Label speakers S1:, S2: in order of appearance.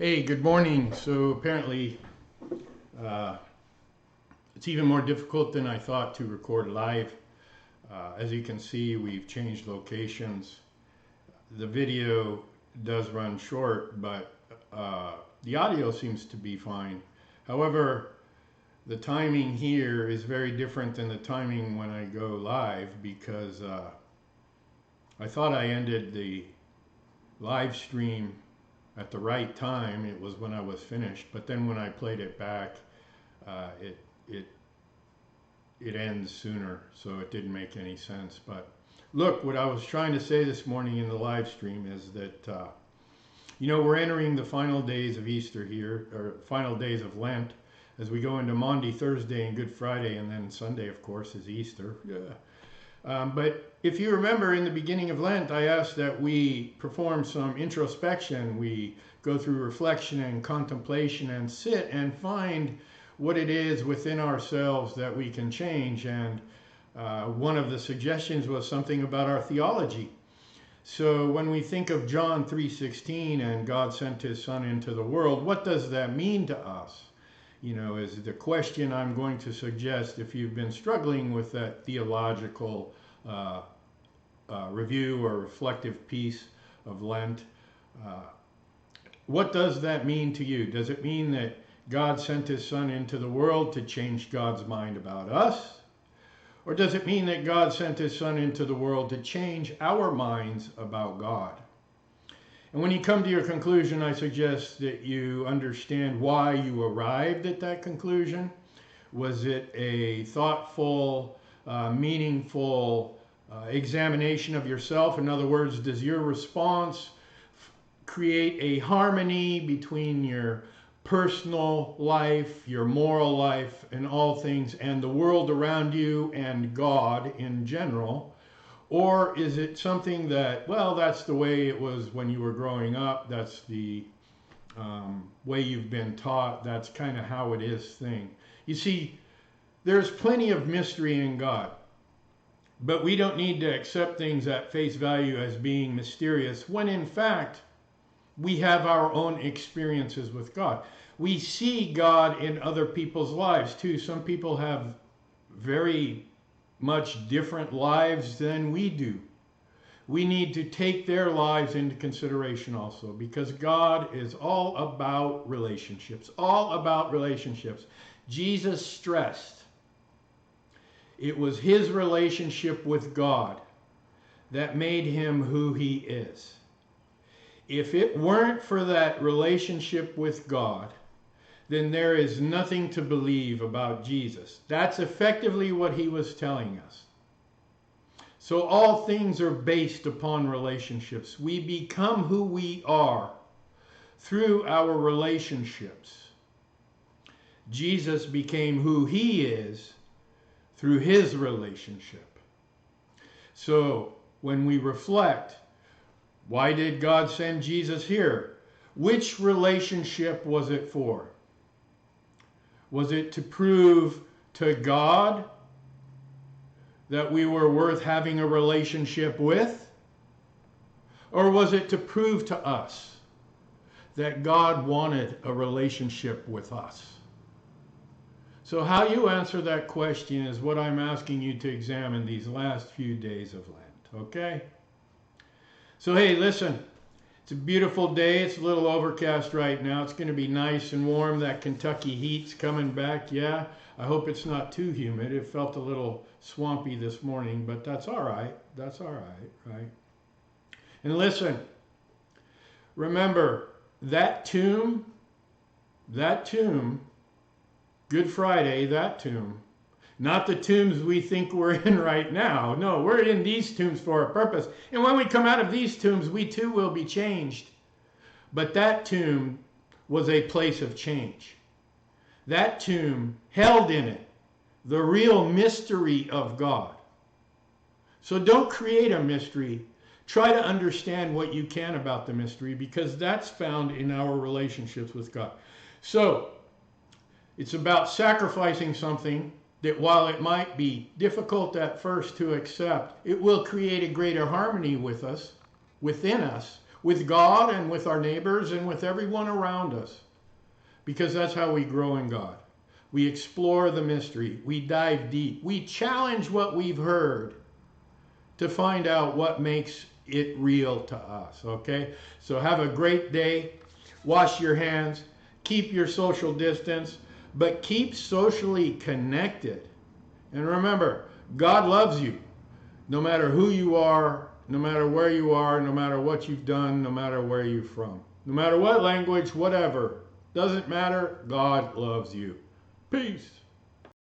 S1: Hey, good morning. So apparently uh, it's even more difficult than I thought to record live. As you can see, we've changed locations. The video does run short, but the audio seems to be fine. However, the timing here is very different than the timing when I go live because I thought I ended the live stream at the right time. It was when I was finished, but then when I played it back, it it ends sooner, so it didn't make any sense. But look, what I was trying to say this morning in the live stream is that we're entering the final days of Easter here, or final days of Lent, as we go into Maundy, Thursday, and Good Friday, and then Sunday, of course, is Easter. Yeah. But if you remember, in the beginning of Lent, I asked that we perform some introspection. We go through reflection and contemplation and sit and find what it is within ourselves that we can change. And one of the suggestions was something about our theology. So when we think of John 3:16 and God sent his Son into the world, what does that mean to us? Is the question I'm going to suggest if you've been struggling with that theological review or reflective piece of Lent. What does that mean to you? Does it mean that God sent his Son into the world to change God's mind about us? Or does it mean that God sent his Son into the world to change our minds about God? And when you come to your conclusion, I suggest that you understand why you arrived at that conclusion. Was it a thoughtful, meaningful examination of yourself? In other words, does your response create a harmony between your personal life, your moral life, and all things, and the world around you and God in general? Or is it something that, well, that's the way it was when you were growing up, that's the way you've been taught, that's kind of how it is thing? You see, there's plenty of mystery in God, but we don't need to accept things at face value as being mysterious when in fact we have our own experiences with God. We see God in other people's lives too. Some people have very much different lives than we do. We need to take their lives into consideration also, because God is all about relationships, all about relationships. Jesus stressed it was his relationship with God that made him who he is. If it weren't for that relationship with God, then there is nothing to believe about Jesus. That's effectively what he was telling us. So all things are based upon relationships. We become who we are through our relationships. Jesus became who he is through his relationship. So when we reflect, why did God send Jesus here? Which relationship was it for? Was it to prove to God that we were worth having a relationship with? Or was it to prove to us that God wanted a relationship with us? So how you answer that question is what I'm asking you to examine these last few days of Lent, okay? So hey, listen. It's a beautiful day. It's a little overcast right now. It's going to be nice and warm. That Kentucky heat's coming back. Yeah, I hope it's not too humid. It felt a little swampy this morning, but that's all right. That's all right, right? And listen, remember, that tomb, Good Friday, that tomb, not the tombs we think we're in right now. No, we're in these tombs for a purpose. And when we come out of these tombs, we too will be changed. But that tomb was a place of change. That tomb held in it the real mystery of God. So don't create a mystery. Try to understand what you can about the mystery, because that's found in our relationships with God. So it's about sacrificing something that, while it might be difficult at first to accept, it will create a greater harmony with us, within us, with God and with our neighbors and with everyone around us. Because that's how we grow in God. We explore the mystery. We dive deep. We challenge what we've heard to find out what makes it real to us, okay? So have a great day. Wash your hands. Keep your social distance, but keep socially connected. And remember, God loves you. No matter who you are, no matter where you are, no matter what you've done, no matter where you're from. No matter what language, whatever. Doesn't matter. God loves you. Peace.